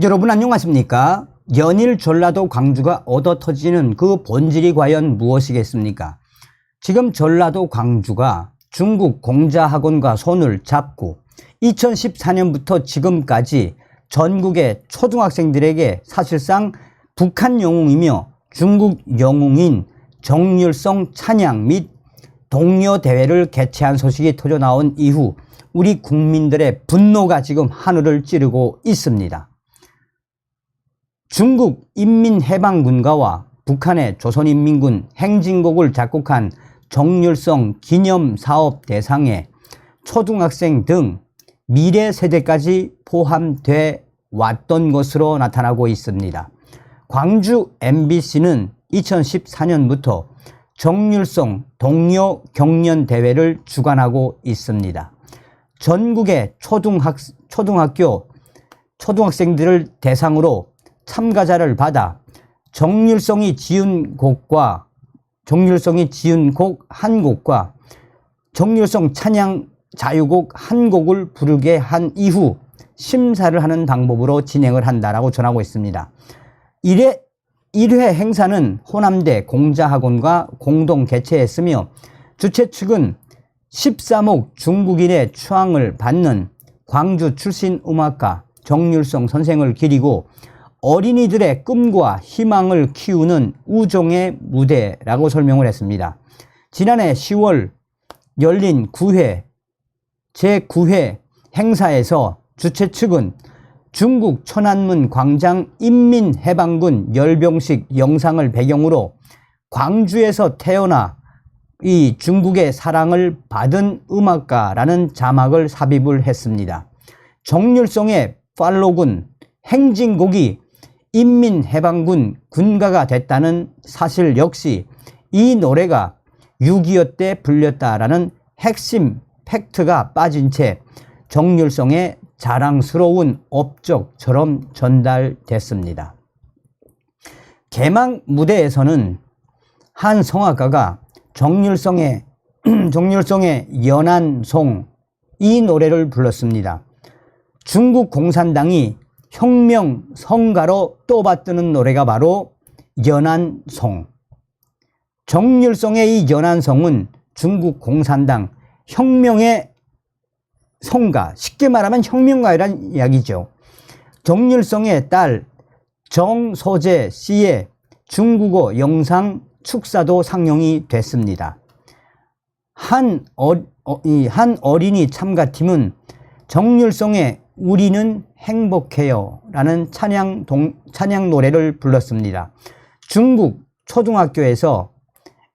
여러분 안녕하십니까? 연일 전라도 광주가 얻어터지는 그 본질이 과연 무엇이겠습니까? 지금 전라도 광주가 중국 공자학원과 손을 잡고 2014년부터 지금까지 전국의 초등학생들에게 사실상 북한 영웅이며 중국 영웅인 정률성 찬양 및 동요 대회를 개최한 소식이 터져나온 이후 우리 국민들의 분노가 지금 하늘을 찌르고 있습니다. 중국 인민해방군가와 북한의 조선인민군 행진곡을 작곡한 정률성 기념사업 대상에 초등학생 등 미래 세대까지 포함돼 왔던 것으로 나타나고 있습니다. 광주 MBC는 2014년부터 정률성 동요 경연 대회를 주관하고 있습니다. 전국의 초등학생들을 대상으로 참가자를 받아 정률성이 지은 곡 한 곡과 정률성 찬양 자유곡 한 곡을 부르게 한 이후 심사를 하는 방법으로 진행을 한다라고 전하고 있습니다. 1회 행사는 호남대 공자학원과 공동 개최했으며 주최 측은 13억 중국인의 추앙을 받는 광주 출신 음악가 정률성 선생을 기리고 어린이들의 꿈과 희망을 키우는 우정의 무대라고 설명을 했습니다. 지난해 10월 열린 제9회 행사에서 주최 측은 중국 천안문 광장 인민해방군 열병식 영상을 배경으로 광주에서 태어나 이 중국의 사랑을 받은 음악가라는 자막을 삽입을 했습니다. 정률성의 팔로군 행진곡이 인민해방군 군가가 됐다는 사실 역시 이 노래가 6.25 때 불렸다라는 핵심 팩트가 빠진 채 정률성의 자랑스러운 업적처럼 전달됐습니다. 개막 무대에서는 한 성악가가 정률성의 연안송 이 노래를 불렀습니다. 중국 공산당이 혁명 성가로 떠받드는 노래가 바로 연안송. 정률성의 이 연안송은 중국 공산당 혁명의 성가, 쉽게 말하면 혁명가이란 이야기죠. 정률성의 딸 정소재 씨의 중국어 영상 축사도 상영이 됐습니다. 한 어린이 참가팀은 정률성의 우리는 행복해요 라는 찬양 노래를 불렀습니다. 중국 초등학교에서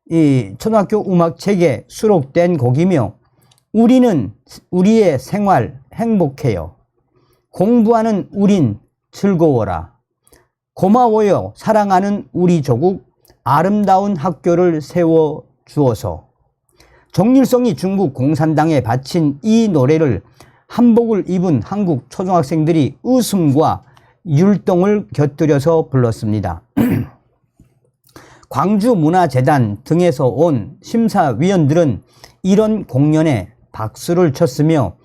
이 초등학교 음악책에 수록된 곡이며 우리의 생활 행복해요. 공부하는 우린 즐거워라. 고마워요. 사랑하는 우리 조국 아름다운 학교를 세워주어서. 정률성이 중국 공산당에 바친 이 노래를 한복을 입은 한국 초등학생들이 웃음과 율동을 곁들여서 불렀습니다. 광주문화재단 등에서 온 심사위원들은 이런 공연에 박수를 쳤으며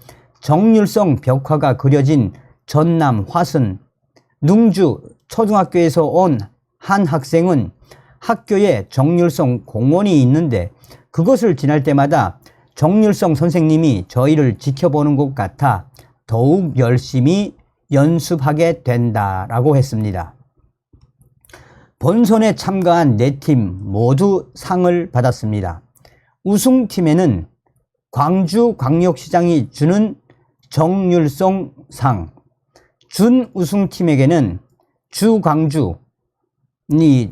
정률성 벽화가 그려진 전남 화순 능주 초등학교에서 온 한 학생은 학교에 정률성 공원이 있는데 그것을 지날 때마다 정률성 선생님이 저희를 지켜보는 것 같아 더욱 열심히 연습하게 된다라고 했습니다. 본선에 참가한 4팀 모두 상을 받았습니다. 우승팀에는 광주광역시장이 주는 정률성 상, 준우승팀에게는 주광주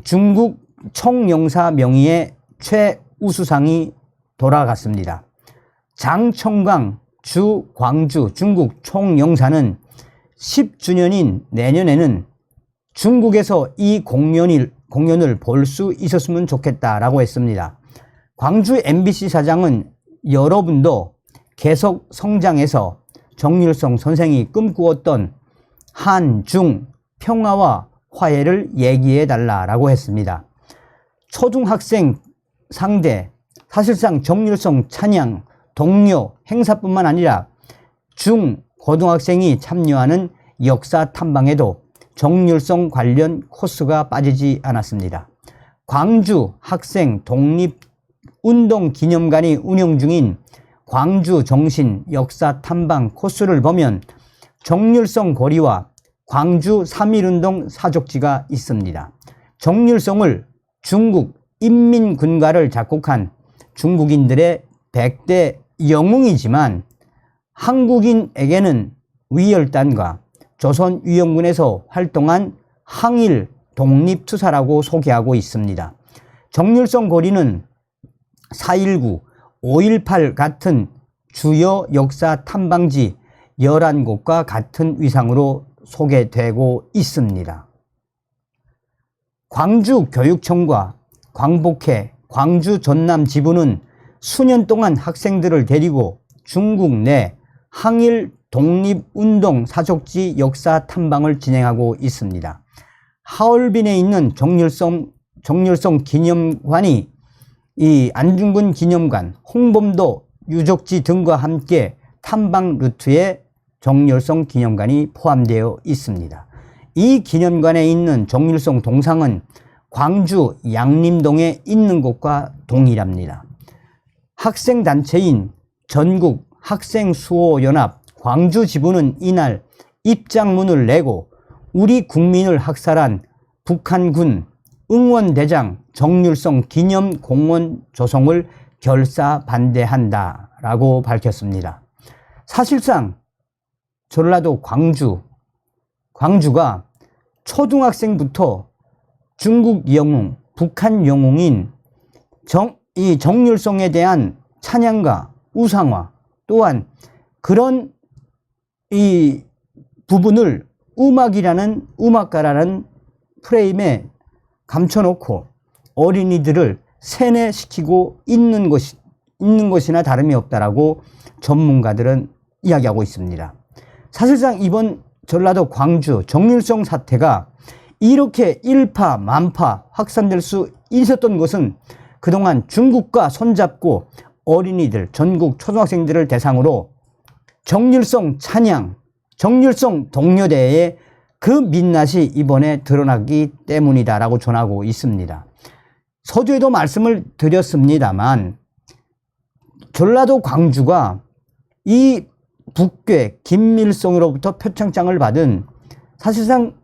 중국 총영사 명의의 최우수상이 돌아갔습니다. 장청강 주광주 중국 총영사는 10주년인 내년에는 중국에서 이 공연을 볼 수 있었으면 좋겠다라고 했습니다. 광주 MBC 사장은 여러분도 계속 성장해서 정률성 선생이 꿈꾸었던 한중 평화와 화해를 얘기해 달라라고 했습니다. 초등학생 상대 사실상 정률성 찬양 동료 행사뿐만 아니라 중 고등학생이 참여하는 역사 탐방에도 정률성 관련 코스가 빠지지 않았습니다. 광주 학생 독립운동기념관이 운영 중인 광주 정신 역사 탐방 코스를 보면 정률성 고리와 광주 3.1운동 사족지가 있습니다. 정률성을 중국 인민군가를 작곡한 중국인들의 100대 영웅이지만 한국인에게는 위열단과 조선위영군에서 활동한 항일 독립투사라고 소개하고 있습니다. 정률성 고리는 4.19, 5.18 같은 주요 역사 탐방지 11곳과 같은 위상으로 소개되고 있습니다. 광주교육청과 광복회 광주 전남 지부는 수년 동안 학생들을 데리고 중국 내 항일 독립운동 사족지 역사 탐방을 진행하고 있습니다. 하얼빈에 있는 정률성 기념관이 이 안중근 기념관, 홍범도 유적지 등과 함께 탐방 루트에 정률성 기념관이 포함되어 있습니다. 이 기념관에 있는 정률성 동상은 광주 양림동에 있는 곳과 동일합니다. 학생단체인 전국 학생수호연합 광주 지부는 이날 입장문을 내고 우리 국민을 학살한 북한군 응원대장 정률성 기념공원 조성을 결사 반대한다라고 밝혔습니다. 사실상 전라도 광주가 초등학생부터 중국 영웅, 북한 영웅인 이 정률성에 대한 찬양과 우상화 또한 그런 이 부분을 음악가라는 프레임에 감춰놓고 어린이들을 세뇌시키고 있는 것이나 다름이 없다라고 전문가들은 이야기하고 있습니다. 사실상 이번 전라도 광주 정률성 사태가 이렇게 일파만파 확산될 수 있었던 것은 그동안 중국과 손잡고 어린이들, 전국 초등학생들을 대상으로 정률성 찬양, 정률성 동료대회의 그 민낯이 이번에 드러나기 때문이다라고 전하고 있습니다. 서두에도 말씀을 드렸습니다만 전라도 광주가 이 북괴 김밀성으로부터 표창장을 받은 사실상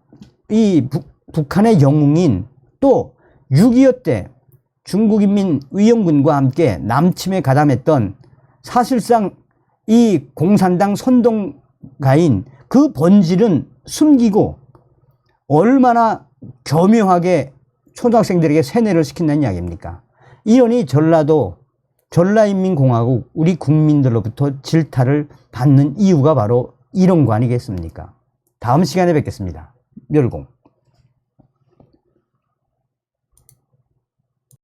이 북한의 영웅인 또 6.25 때 중국인민위영군과 함께 남침에 가담했던 사실상 이 공산당 선동가인 그 본질은 숨기고 얼마나 교묘하게 초등학생들에게 세뇌를 시킨다는 이야기입니까? 이러니 전라인민공화국 우리 국민들로부터 질타를 받는 이유가 바로 이런 거 아니겠습니까? 다음 시간에 뵙겠습니다. 멸공.